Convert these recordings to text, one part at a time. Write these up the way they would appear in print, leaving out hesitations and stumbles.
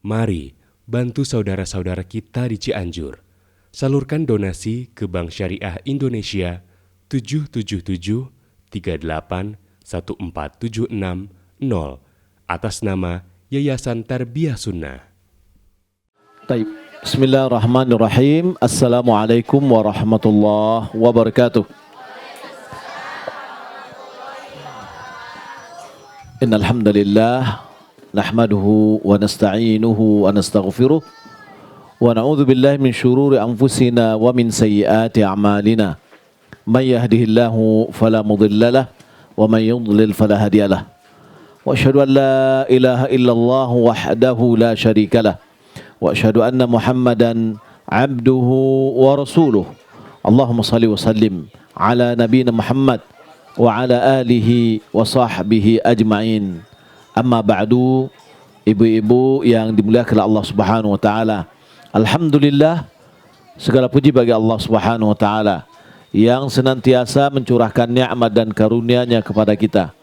Mari bantu saudara-saudara kita di Cianjur. Salurkan donasi ke Bank Syariah Indonesia 777381476 atas nama Yayasan Tarbiyah Sunnah. Baik. Bismillahirrahmanirrahim. Assalamualaikum warahmatullahi wabarakatuh. Innal hamdalillah nahmaduhu wa nasta'inuhu wa nastaghfiruh wa na'udzu billahi min shururi anfusina wa min sayyiati a'malina. May yahdihillahu fala mudilla lahu wa may yudlil fala hadiya lahu. Wa asyhadu an la ilaha illallah wahdahu la syarika lahu wa asyhadu anna Muhammadan abduhu wa rasuluh. Allahumma salli wa sallim ala nabiyyina Muhammad wa ala alihi wa sahbihi ajma'in. Amma ba'du, ibu-ibu yang dimuliakan Allah Subhanahu wa taala. Alhamdulillah, segala puji bagi Allah Subhanahu wa taala yang senantiasa mencurahkan nikmat dan karunia-Nya kepada kita.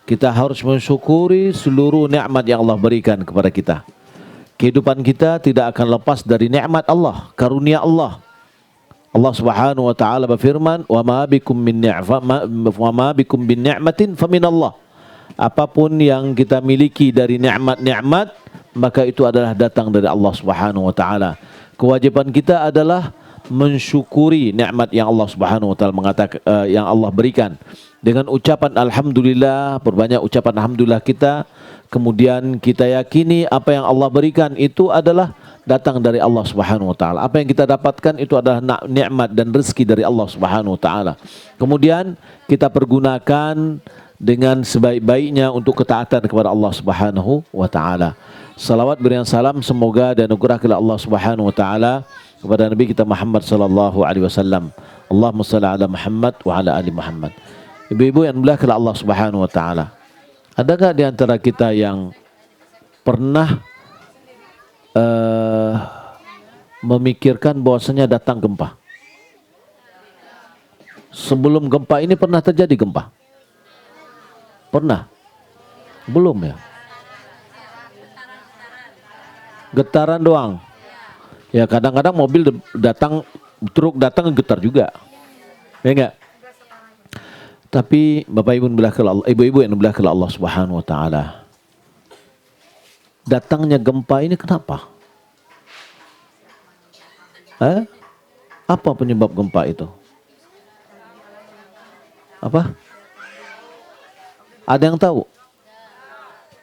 Kita harus mensyukuri seluruh nikmat yang Allah berikan kepada kita. Kehidupan kita tidak akan lepas dari nikmat Allah, karunia Allah. Allah Subhanahu wa taala berfirman, "Wa ma bikum min ni'matin faminallah." Apapun yang kita miliki dari nikmat-nikmat, maka itu adalah datang dari Allah Subhanahu wa taala. Kewajiban kita adalah mensyukuri nikmat yang Allah Subhanahu wa taala yang Allah berikan. Dengan ucapan alhamdulillah, perbanyak ucapan alhamdulillah kita. Kemudian kita yakini apa yang Allah berikan itu adalah datang dari Allah Subhanahu wa taala. Apa yang kita dapatkan itu adalah nikmat dan rezeki dari Allah Subhanahu wa taala. Kemudian kita pergunakan dengan sebaik-baiknya untuk ketaatan kepada Allah Subhanahu wa taala. Salawat berian salam semoga dan anugerah kepada Allah Subhanahu wa taala kepada Nabi kita Muhammad sallallahu alaihi wasallam. Allahumma shalli ala Muhammad wa ala ali Muhammad. Ibu-ibu yang dimuliakan Allah Subhanahu wa taala. Adakah di antara kita yang pernah memikirkan bahwasanya datang gempa? Sebelum gempa ini pernah terjadi gempa? Pernah? Belum ya? Getaran doang. Ya kadang-kadang mobil datang, truk datang getar juga. Ya enggak? Tapi Bapak Ibu ibu-ibu yang dimuliakan Allah Subhanahu wa taala. Datangnya gempa ini kenapa? Apa penyebab gempa itu? Apa? Ada yang tahu?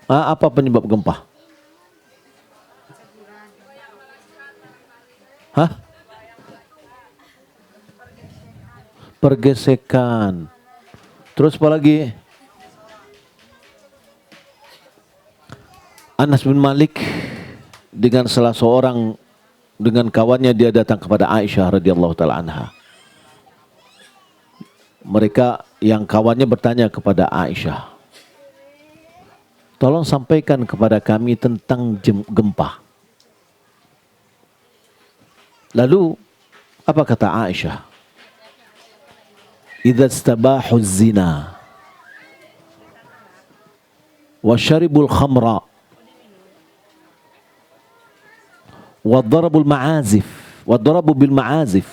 Apa penyebab gempa? Pergesekan. Terus apa lagi? Anas bin Malik dengan salah seorang dengan kawannya dia datang kepada Aisyah radhiyallahu taala anha. Mereka yang kawannya bertanya kepada Aisyah, tolong sampaikan kepada kami tentang gempa. Lalu apa kata Aisyah? Idza istabahu zina wa syaribul khamra wa darabul ma'azif wa darabu bil ma'azif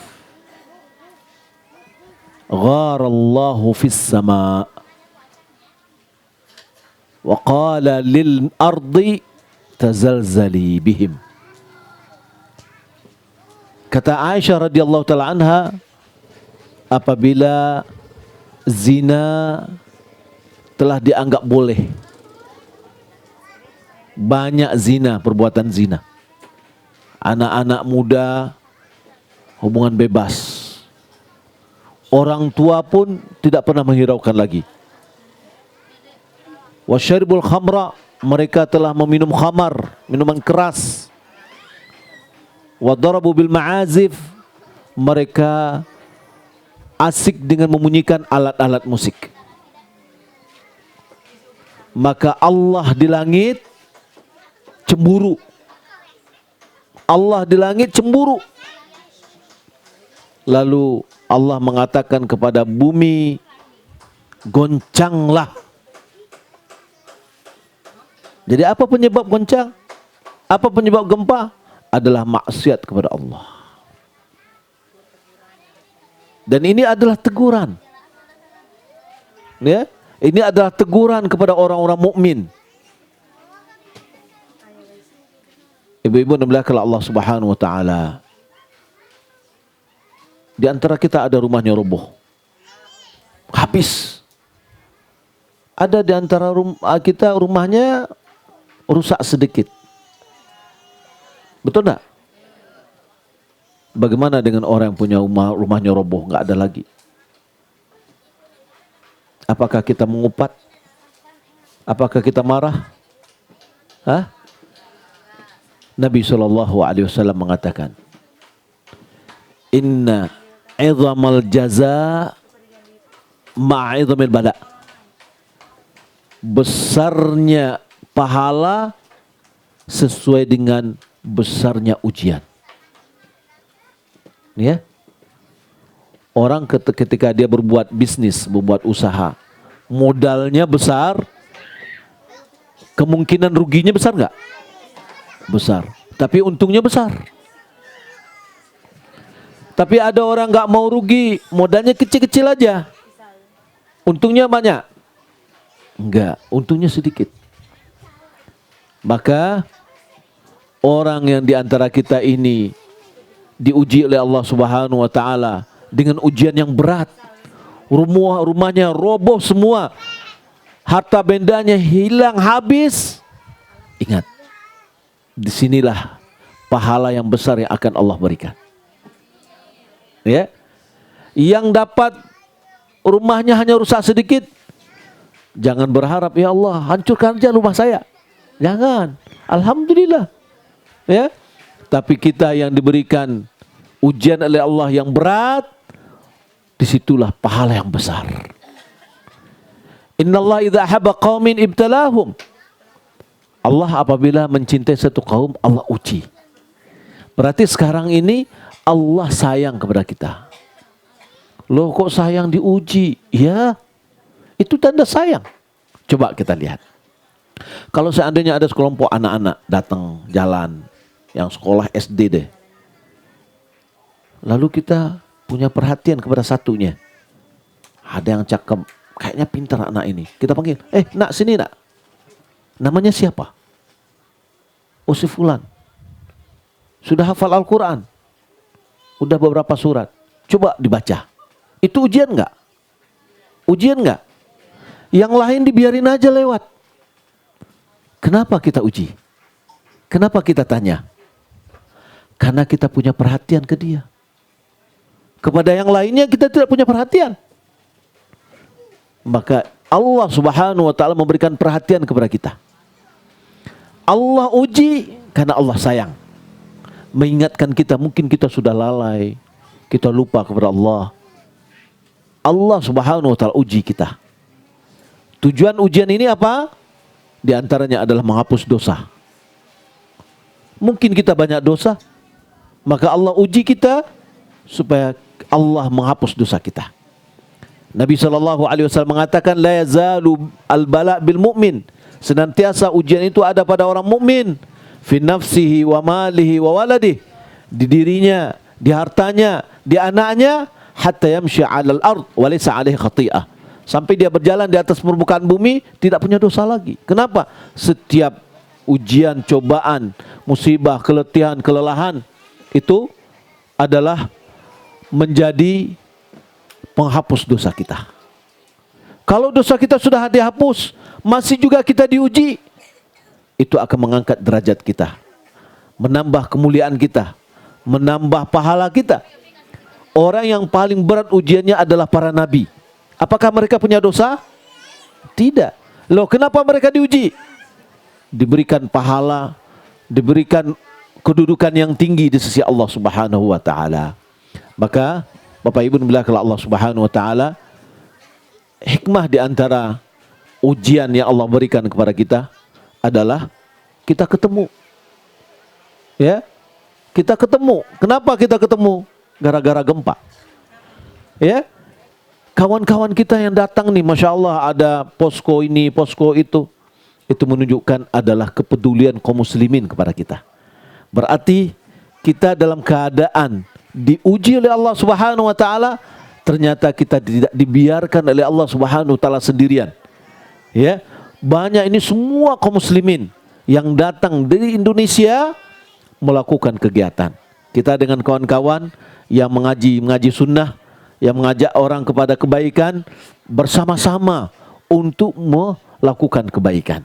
gharallahu fis sama wa qala lil ardi tazalzali bihim. Kata Aisyah radhiyallahu taala anha, apabila zina telah dianggap boleh, banyak zina, perbuatan zina, anak-anak muda hubungan bebas, orang tua pun tidak pernah menghiraukan lagi. Wasyaribul khamra, mereka telah meminum khamar, minuman keras. Wadarabu bil ma'azif, mereka asik dengan memunyikan alat-alat musik. Maka Allah di langit cemburu. Allah di langit cemburu. Lalu Allah mengatakan kepada bumi, goncanglah. Jadi apa penyebab goncang? Apa penyebab gempa? Adalah maksiat kepada Allah. Dan ini adalah teguran. Ya, ini adalah teguran kepada orang-orang mukmin. Ibu-ibu dimuliakan Allah Subhanahu wa taala. Di antara kita ada rumahnya roboh. Habis. Ada di antara kita rumahnya rusak sedikit. Betul enggak? Bagaimana dengan orang yang punya rumahnya roboh, enggak ada lagi? Apakah kita mengupat? Apakah kita marah? Hah? Nabi SAW mengatakan, Inna idhamal jaza ma'idhamil bala. Besarnya pahala sesuai dengan besarnya ujian. Ya. Orang ketika dia berbuat bisnis, berbuat usaha, modalnya besar, kemungkinan ruginya besar nggak? Besar. Tapi untungnya besar. Tapi ada orang nggak mau rugi, modalnya kecil-kecil aja, untungnya banyak. Enggak, untungnya sedikit. Maka orang yang diantara kita ini diuji oleh Allah Subhanahu wa taala dengan ujian yang berat. Rumahnya roboh semua. Harta bendanya hilang habis. Ingat, disinilah pahala yang besar yang akan Allah berikan. Ya. Yang dapat rumahnya hanya rusak sedikit, jangan berharap ya Allah hancurkan aja rumah saya. Jangan. Alhamdulillah. Ya. Tapi kita yang diberikan ujian oleh Allah yang berat, disitulah pahala yang besar. Innallaha idza habba qaumin ibtalahum. Allah apabila mencintai satu kaum, Allah uji. Berarti sekarang ini Allah sayang kepada kita. Loh kok sayang diuji? Ya, itu tanda sayang. Coba kita lihat. Kalau seandainya ada sekelompok anak-anak datang jalan, yang sekolah SD deh. Lalu kita punya perhatian kepada satunya. Ada yang cakep, kayaknya pintar anak ini. Kita panggil, nak sini nak. Namanya siapa? Oh si fulan. Sudah hafal Al-Quran. Udah beberapa surat. Coba dibaca. Itu ujian enggak? Ujian enggak? Yang lain dibiarin aja lewat. Kenapa kita uji? Kenapa kita tanya? Karena kita punya perhatian ke dia. Kepada yang lainnya kita tidak punya perhatian. Maka Allah Subhanahu wa taala memberikan perhatian kepada kita. Allah uji karena Allah sayang. Mengingatkan kita, mungkin kita sudah lalai, kita lupa kepada Allah. Allah Subhanahu wa taala uji kita. Tujuan ujian ini apa? Di antaranya adalah menghapus dosa. Mungkin kita banyak dosa, maka Allah uji kita supaya Allah menghapus dosa kita. Nabi SAW mengatakan, la yazalu al-bala bil mu'min. Senantiasa ujian itu ada pada orang mukmin. Fi nafsihi wa malihi wa waladihi. Di dirinya, di hartanya, di anaknya, hatta yamshi 'alal ard wa laysa 'alaihi khati'ah. Sampai dia berjalan di atas permukaan bumi tidak punya dosa lagi. Kenapa? Setiap ujian, cobaan, musibah, keletihan, kelelahan itu adalah menjadi penghapus dosa kita. Kalau dosa kita sudah dihapus, masih juga kita diuji, itu akan mengangkat derajat kita, menambah kemuliaan kita, menambah pahala kita. Orang yang paling berat ujiannya adalah para nabi. Apakah mereka punya dosa? Tidak. Loh, kenapa mereka diuji? Diberikan pahala, diberikan kedudukan yang tinggi di sisi Allah Subhanahu wa taala. Maka Bapak Ibu dimuliakan Allah Subhanahu wa taala, hikmah di antara ujian yang Allah berikan kepada kita adalah kita ketemu. Ya. Kita ketemu. Kenapa kita ketemu? Gara-gara gempa. Ya. Kawan-kawan kita yang datang nih, Masya Allah, ada posko ini, posko itu. itu menunjukkan adalah kepedulian kaum muslimin kepada kita. Berarti kita dalam keadaan diuji oleh Allah Subhanahu wa taala, ternyata kita tidak dibiarkan oleh Allah Subhanahu wa taala sendirian. Ya, banyak ini semua kaum muslimin yang datang dari Indonesia melakukan kegiatan. Kita dengan kawan-kawan yang mengaji sunnah, yang mengajak orang kepada kebaikan bersama-sama untuk melakukan kebaikan.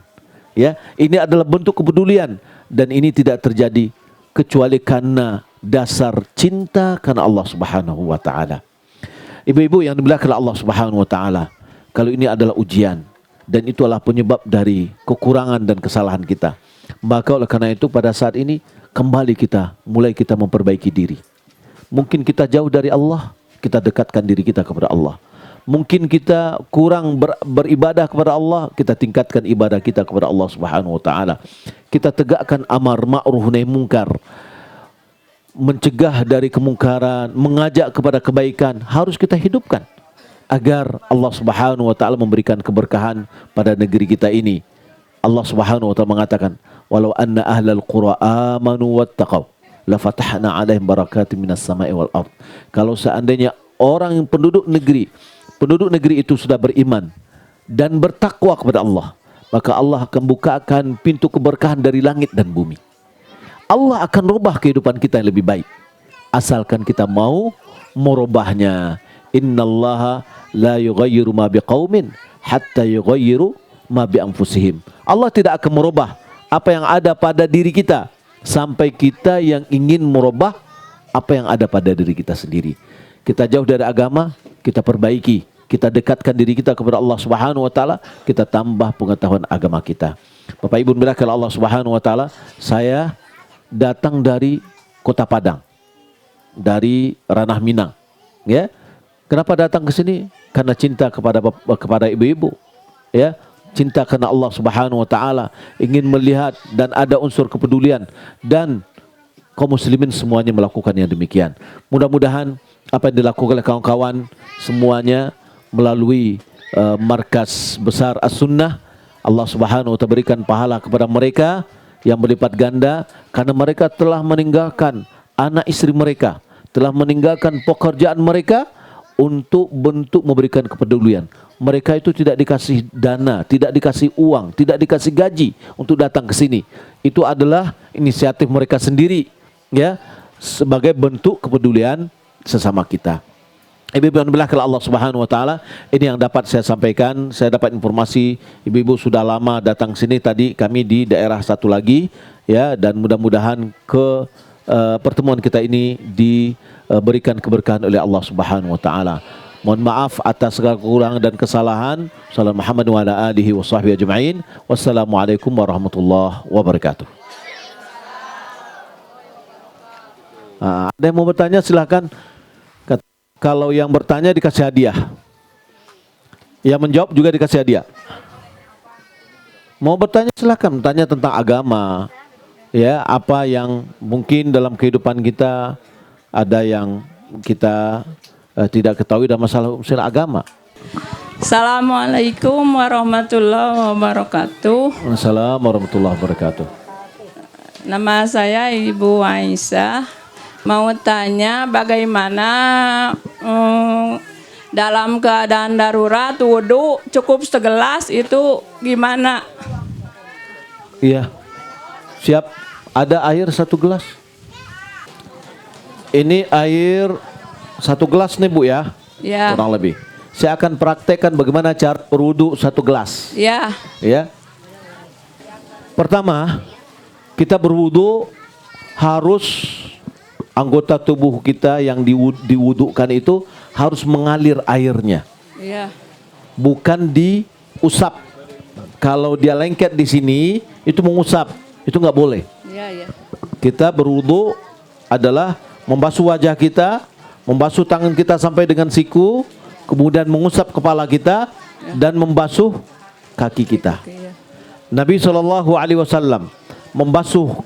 Ya, ini adalah bentuk kepedulian dan ini tidak terjadi kecuali karena dasar cinta karena Allah Subhanahu wa taala. Ibu-ibu yang dimuliakan Allah Subhanahu wa taala, kalau ini adalah ujian dan itulah penyebab dari kekurangan dan kesalahan kita, maka oleh karena itu pada saat ini kembali mulai kita memperbaiki diri. Mungkin kita jauh dari Allah, kita dekatkan diri kita kepada Allah. Mungkin kita kurang beribadah kepada Allah, kita tingkatkan ibadah kita kepada Allah Subhanahu wa taala. Kita tegakkan amar ma'ruf nahi munkar, mencegah dari kemungkaran, mengajak kepada kebaikan, harus kita hidupkan agar Allah Subhanahu wa taala memberikan keberkahan pada negeri kita ini. Allah Subhanahu wa taala mengatakan, "Walau anna ahlal qura amanu wattaqau la fatahna 'alaihim barakatin minas sama'i wal ard." Kalau seandainya orang yang penduduk negeri itu sudah beriman dan bertakwa kepada Allah, maka Allah akan bukakan pintu keberkahan dari langit dan bumi. Allah akan rubah kehidupan kita yang lebih baik, asalkan kita mau merubahnya. Innallaha la yughayyiru ma biqaumin hatta yughayyiru ma bi anfusihim. Allah tidak akan merubah apa yang ada pada diri kita sampai kita yang ingin merubah apa yang ada pada diri kita sendiri. Kita jauh dari agama, kita perbaiki, kita dekatkan diri kita kepada Allah Subhanahu wa taala, kita tambah pengetahuan agama kita. Bapak Ibu dimuliakan Allah Subhanahu wa taala, saya datang dari Kota Padang, dari Ranah Minang. Ya. Kenapa datang ke sini? Karena cinta kepada ibu-ibu. Ya, cinta karena Allah Subhanahu wa taala, ingin melihat dan ada unsur kepedulian dan kaum muslimin semuanya melakukan yang demikian. Mudah-mudahan apa yang dilakukan oleh kawan-kawan semuanya melalui markas besar As-Sunnah, Allah Subhanahu wa taala berikan pahala kepada mereka yang berlipat ganda karena mereka telah meninggalkan anak istri mereka, telah meninggalkan pekerjaan mereka untuk bentuk memberikan kepedulian. Mereka itu tidak dikasih dana, tidak dikasih uang, tidak dikasih gaji untuk datang ke sini. Itu adalah inisiatif mereka sendiri, ya, sebagai bentuk kepedulian sesama kita. Ibu-ibu yang dimuliakan Allah Subhanahu wa taala, ini yang dapat saya sampaikan. Saya dapat informasi ibu-ibu sudah lama datang sini, tadi kami di daerah satu lagi, ya, dan mudah-mudahan pertemuan kita ini diberikan keberkahan oleh Allah Subhanahu wa taala. Mohon maaf atas segala kekurangan dan kesalahan. Sallallahu Muhammad wa ala alihi wa sahbihi ajma'in. Wassalamualaikum warahmatullahi wabarakatuh. Ada yang mau bertanya silahkan. Kalau yang bertanya dikasih hadiah, yang menjawab juga dikasih hadiah. Mau bertanya silahkan, bertanya tentang agama, ya, apa yang mungkin dalam kehidupan kita ada yang kita tidak ketahui dalam masalah urusan agama. Assalamualaikum warahmatullahi wabarakatuh. Assalamualaikum warahmatullahi wabarakatuh. Nama saya Ibu Aisyah. Mau tanya bagaimana dalam keadaan darurat wudhu cukup segelas itu gimana? Iya, siap. Ada air 1 gelas. Ini air 1 gelas nih Bu ya, Ya. kurang lebih. Saya akan praktekkan bagaimana cara berwudu 1 gelas. Ya. Ya. Pertama, kita berwudu harus anggota tubuh kita yang diwudukan itu harus mengalir airnya, Ya. bukan diusap. Kalau dia lengket di sini, itu mengusap, itu nggak boleh. Ya, ya. Kita berwudu adalah membasuh wajah kita, membasuh tangan kita sampai dengan siku, kemudian mengusap kepala kita dan membasuh kaki kita. Oke, ya. Nabi SAW membasuh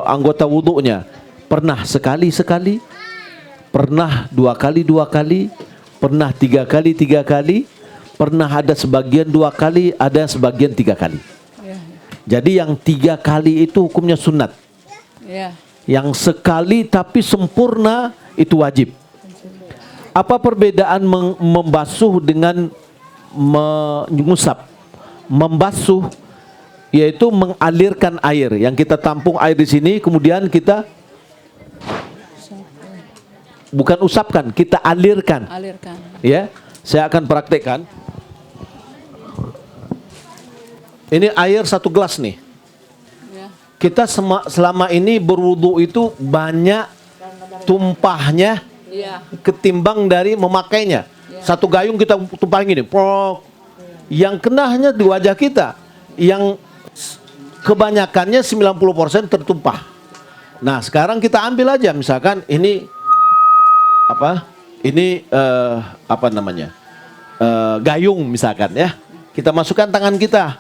anggota wudunya pernah sekali-sekali, pernah 2 kali, pernah 3 kali, pernah ada sebagian 2 kali, ada sebagian 3 kali. Ya, Jadi yang 3 kali itu hukumnya sunat. Ya. Yang sekali tapi sempurna itu wajib. Apa perbedaan membasuh dengan mengusap? Membasuh yaitu mengalirkan air. Yang kita tampung air di sini, kemudian kita bukan usapkan, kita alirkan. Alirkan. Ya, saya akan praktekkan. Ini air 1 gelas nih. Ya. Kita selama ini berwudu itu banyak tumpahnya Iya. ketimbang dari memakainya. Satu gayung kita tumpahin gini, prok. Yang kena hanya di wajah kita. Yang kebanyakannya 90% tertumpah. Nah, sekarang kita ambil aja misalkan ini apa? Ini apa namanya? Gayung misalkan ya. Kita masukkan tangan kita.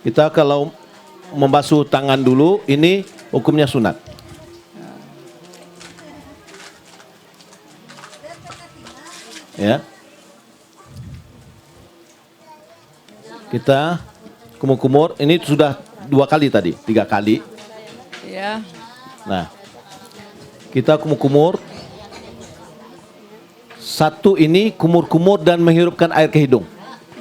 Kita kalau membasuh tangan dulu, ini hukumnya sunat. Ya. Kita kumur-kumur, ini sudah 2 kali tadi, 3 kali. Ya. Nah, kita kumur-kumur. Satu ini kumur-kumur dan menghirupkan air ke hidung.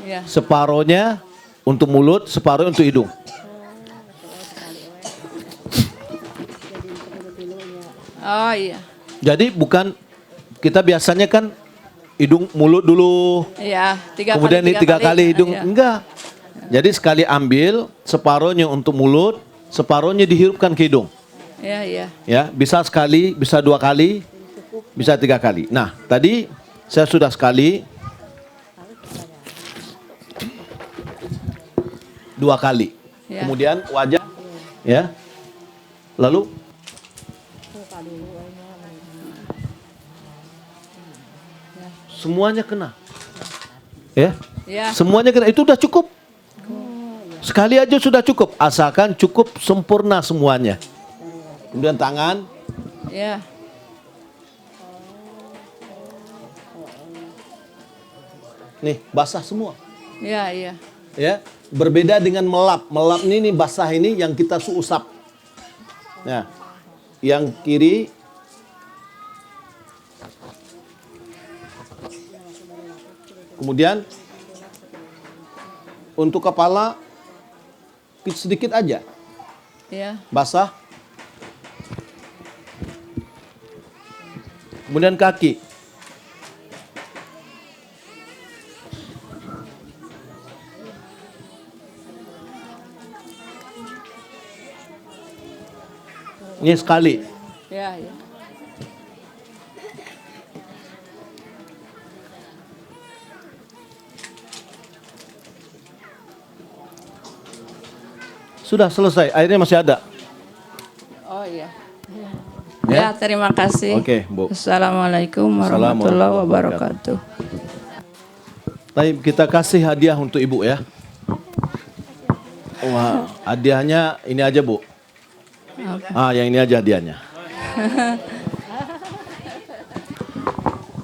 Ya. Separohnya untuk mulut, separuh untuk hidung. Oh iya. Jadi bukan, kita biasanya kan hidung mulut dulu, Iya, 3 kemudian kali. ini 3 kali hidung. Iya. Enggak. Jadi sekali ambil, separuhnya untuk mulut, separuhnya dihirupkan ke hidung. Iya, iya. Ya, bisa sekali, bisa 2 kali, bisa 3 kali. Nah, tadi saya sudah sekali, 2 kali. Ya. Kemudian wajah, ya. Lalu semuanya kena. Ya. Ya. Semuanya kena. Itu udah cukup. Sekali aja sudah cukup, asalkan cukup sempurna semuanya. Kemudian tangan, Ya. nih basah semua. Iya, iya. Ya, berbeda dengan melap. Melap ini nih basah ini yang kita usap. Nah, yang kiri kemudian untuk kepala sedikit aja Iya. basah. Kemudian kaki. Ini sekali. Iya, iya. Sudah selesai, airnya masih ada. Oh iya. Ya. Ya, terima kasih. Oke, Bu. Assalamualaikum warahmatullahi wabarakatuh. Baik, kita kasih hadiah untuk Ibu ya. Wah, hadiahnya ini aja, Bu. Yang ini aja hadiahnya.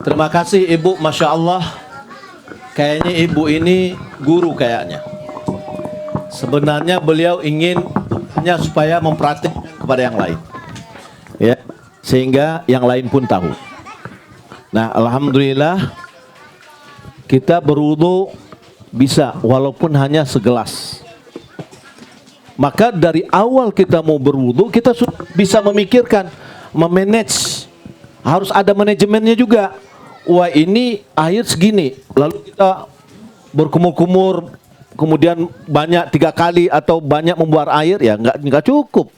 Terima kasih Ibu, Masya Allah. Kayaknya Ibu ini guru kayaknya. Sebenarnya beliau inginnya supaya mempraktikkan kepada yang lain. Ya, sehingga yang lain pun tahu. Nah, alhamdulillah kita berwudu bisa walaupun hanya segelas. Maka dari awal kita mau berwudu, kita bisa memikirkan, memanage. Harus ada manajemennya juga. Wah, ini air segini, lalu kita berkumur-kumur, kemudian banyak 3 kali atau banyak membuang air, ya nggak cukup.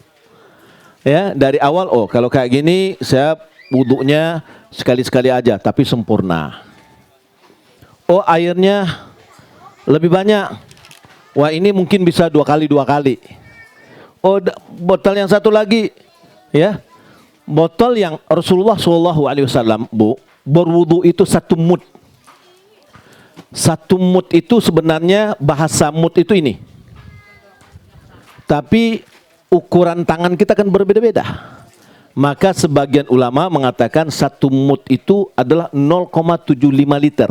Ya, dari awal, oh kalau kayak gini saya wudunya sekali-sekali aja, tapi sempurna. Oh, airnya lebih banyak. Wah, ini mungkin bisa 2 kali. Oh, botol yang satu lagi, ya, botol yang Rasulullah SAW, Bu, berwudu itu 1 mud. 1 mud itu sebenarnya bahasa mud itu ini. Tapi ukuran tangan kita kan berbeda-beda. Maka sebagian ulama mengatakan 1 mud itu adalah 0,75 liter.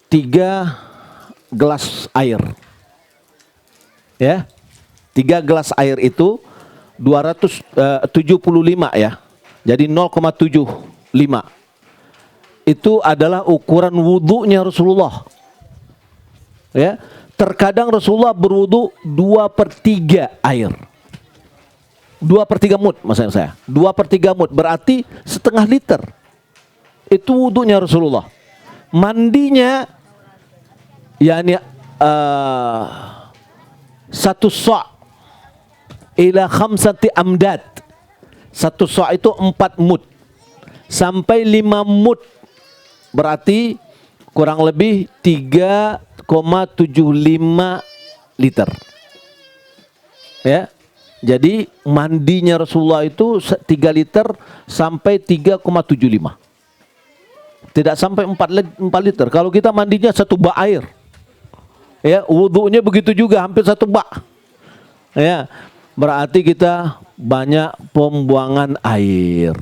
3 gelas air. Ya. 3 gelas air itu 275 ya. Jadi 0,75. Itu adalah ukuran wudhunya Rasulullah. Ya. Terkadang Rasulullah berwudhu 2/3 air. 2/3 mud maksud saya. 2/3 mud berarti setengah liter. Itu wudhunya Rasulullah. Mandinya yakni satu sa' ila khamsati amdad. Satu sa' itu 4 mud sampai 5 mud, berarti kurang lebih 3,75 liter. Ya. Jadi mandinya Rasulullah itu 3 liter sampai 3,75. Tidak sampai 4 liter. Kalau kita mandinya 1 bak air. Ya, wudhunya begitu juga hampir 1 bak. Ya. Berarti kita banyak pembuangan air.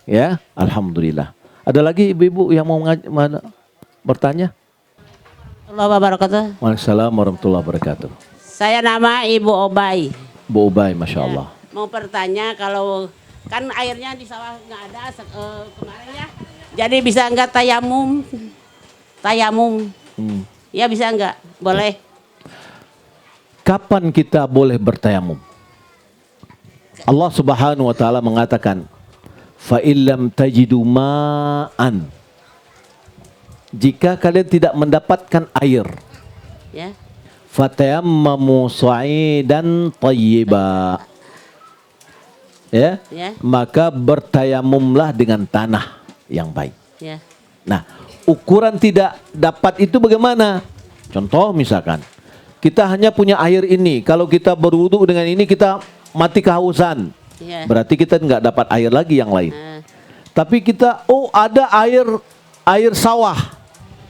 Ya, alhamdulillah. Ada lagi ibu-ibu yang mau bertanya? Allah wabarakatuh. Waalaikumsalam warahmatullahi wabarakatuh. Saya nama Ibu Obay. Bu Ubay, Masya Allah. Mau bertanya kalau kan airnya di sawah nggak ada kemarin ya. Jadi bisa nggak tayamum? Tayamum. Ya bisa nggak? Boleh. Kapan kita boleh bertayamum? Allah Subhanahu wa taala mengatakan, "Fa illam tajidu ma'an." Jika kalian tidak mendapatkan air, Ya. fatayammamu sa'idan thayyiba. Ya, Ya. maka bertayamumlah dengan tanah yang baik. Ya. Nah, ukuran tidak dapat itu bagaimana? Contoh misalkan, kita hanya punya air ini. Kalau kita berwudu dengan ini kita mati kehausan. Ya. Berarti kita nggak dapat air lagi yang lain. Tapi kita, ada air sawah.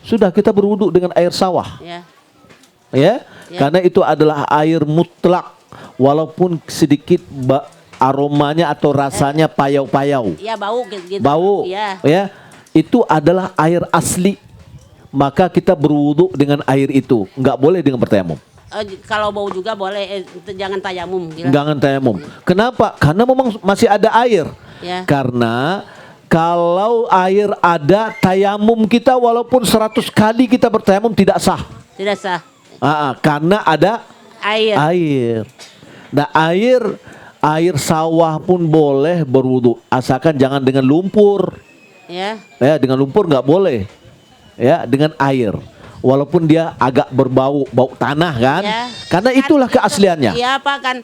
Sudah kita berwudu dengan air sawah. Ya. Ya, karena itu adalah air mutlak, walaupun sedikit aromanya atau rasanya payau-payau. Ya bau gitu. Bau, Ya. ya, itu adalah air asli. Maka kita berwudu dengan air itu, nggak boleh dengan bertayamum. Kalau bau juga boleh, jangan tayamum. Gitu. Jangan tayamum. Kenapa? Karena memang masih ada air. Ya. Karena kalau air ada, tayamum kita walaupun 100 kali kita bertayamum tidak sah. Tidak sah. Karena ada Air. Nah, air sawah pun boleh berwudu, asalkan jangan dengan lumpur. Ya. Ya, dengan lumpur nggak boleh. Ya, dengan air. Walaupun dia agak bau tanah kan? Ya. Karena itulah keasliannya. Iya Pak kan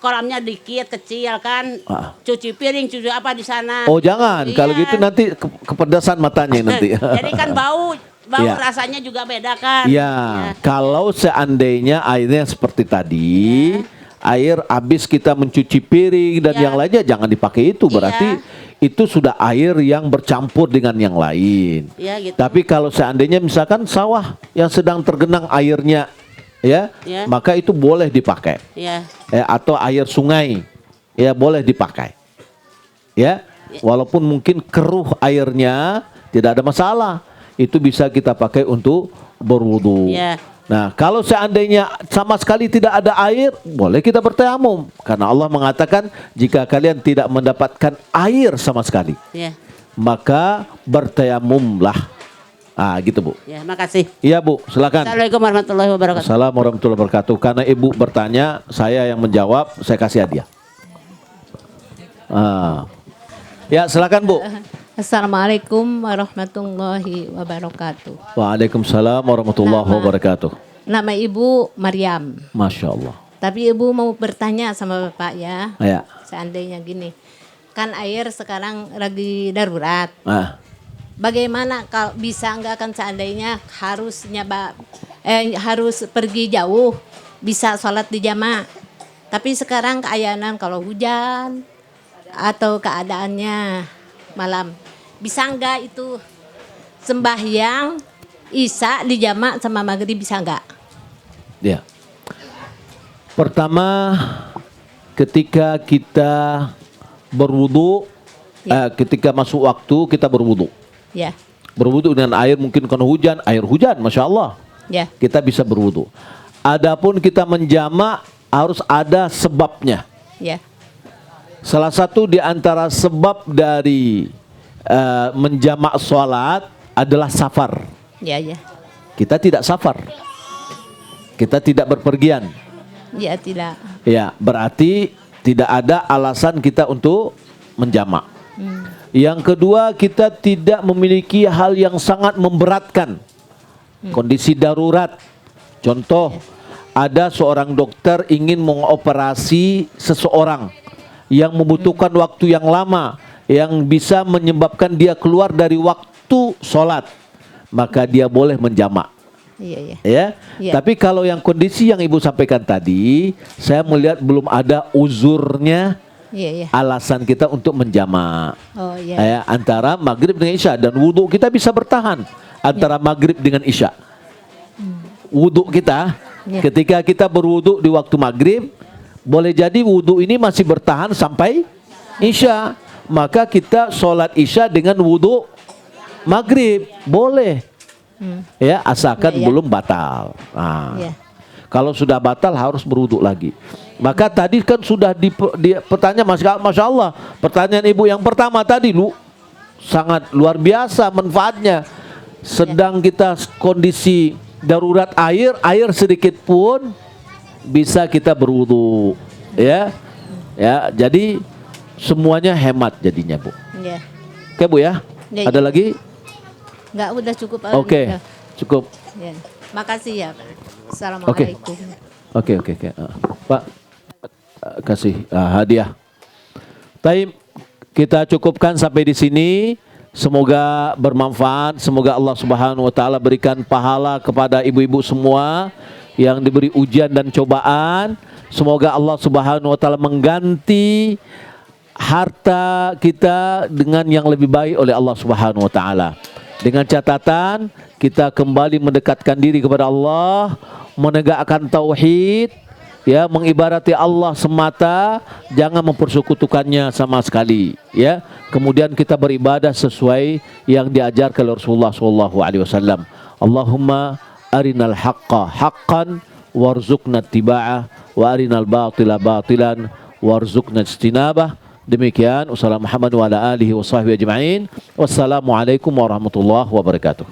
kolamnya dikit kecil kan. Cuci piring, cuci apa di sana. Oh, jangan. Iya. Kalau gitu nanti kepedasan matanya nanti. Jadi kan bau Ya. rasanya juga beda kan. Ya, kalau seandainya airnya seperti tadi, air habis kita mencuci piring dan yang lainnya jangan dipakai itu. Berarti itu sudah air yang bercampur dengan yang lain. Ya, gitu. Tapi kalau seandainya misalkan sawah yang sedang tergenang airnya, maka itu boleh dipakai. Ya. Atau air sungai, ya boleh dipakai. Ya, walaupun mungkin keruh airnya tidak ada masalah. Itu bisa kita pakai untuk berwudu. Ya. Nah, kalau seandainya sama sekali tidak ada air, boleh kita bertayamum. Karena Allah mengatakan jika kalian tidak mendapatkan air sama sekali, Ya. maka bertayamumlah. Gitu Bu. Ya, makasih. Iya Bu, silakan. Assalamualaikum warahmatullahi wabarakatuh. Assalamualaikum warahmatullahi wabarakatuh. Karena Ibu bertanya, saya yang menjawab, saya kasih hadiah. Ya, silakan Bu. Assalamualaikum warahmatullahi wabarakatuh. Waalaikumsalam warahmatullahi wabarakatuh. Nama Ibu Maryam. Masya Allah. Tapi Ibu mau bertanya sama Bapak ya. Ya. Seandainya gini, kan air sekarang lagi darurat. Bagaimana kalau bisa nggak kan seandainya harus pergi jauh, bisa sholat di jamaah. Tapi sekarang keayaanan kalau hujan atau keadaannya malam, bisa nggak itu sembahyang Isya di jamaah sama maghrib, bisa nggak? Ya. Pertama, ketika kita berwudu, ketika masuk waktu kita berwudu. Ya. Berwudu dengan air, mungkin karena hujan, air hujan, Masya Allah. Ya. Kita bisa berwudu. Adapun kita menjamak harus ada sebabnya. Ya. Salah satu di antara sebab dari menjamak sholat adalah safar. Ya, ya. Kita tidak safar. Kita tidak berpergian. Ya, tidak. Ya, berarti tidak ada alasan kita untuk menjamak. Yang kedua, kita tidak memiliki hal yang sangat memberatkan. Kondisi darurat. Contoh, ada seorang dokter ingin mengoperasi seseorang yang membutuhkan waktu yang lama, yang bisa menyebabkan dia keluar dari waktu sholat, maka dia boleh menjamak. Iya, iya. Ya. Iya. Tapi kalau yang kondisi yang Ibu sampaikan tadi, saya melihat belum ada uzurnya, Iya, iya. alasan kita untuk menjamak. Oh, iya. Ya, antara maghrib dengan isya, dan wudhu kita bisa bertahan antara maghrib dengan isya. Wudhu kita, Ya. ketika kita berwudhu di waktu maghrib, boleh jadi wudhu ini masih bertahan sampai isya. Maka kita sholat isya dengan wudhu maghrib, boleh. Ya, asalkan Ya, ya. belum batal. Nah, Ya. kalau sudah batal harus berwudhu lagi. Maka tadi kan sudah di pertanyaan, Masya Allah, pertanyaan Ibu yang pertama tadi sangat luar biasa manfaatnya. Sedang kita kondisi darurat air sedikit pun bisa kita berwudu, ya. Ya, jadi semuanya hemat jadinya, Bu. Ya. Oke, Bu ya. Ya, Ada ya. lagi? Enggak, udah cukup. Oke, Ya. cukup. Ya. Makasih ya, Pak. Assalamualaikum. Oke. Pak, kasih hadiah. Taib, kita cukupkan sampai di sini. Semoga bermanfaat. Semoga Allah Subhanahu wa taala berikan pahala kepada ibu-ibu semua yang diberi ujian dan cobaan. Semoga Allah Subhanahu wa taala mengganti harta kita dengan yang lebih baik oleh Allah Subhanahu wa taala. Dengan catatan kita kembali mendekatkan diri kepada Allah, menegakkan tauhid, ya, mengibarati Allah semata, jangan mempersekutukannya sama sekali, ya. Kemudian kita beribadah sesuai yang diajarkan oleh Rasulullah SAW. Allahumma arinal haqqa haqqan warzuqna tiba'ah wa arinal batila batilan warzuqna istinabah. Demikian, wassalamualaikum warahmatullahi wabarakatuh.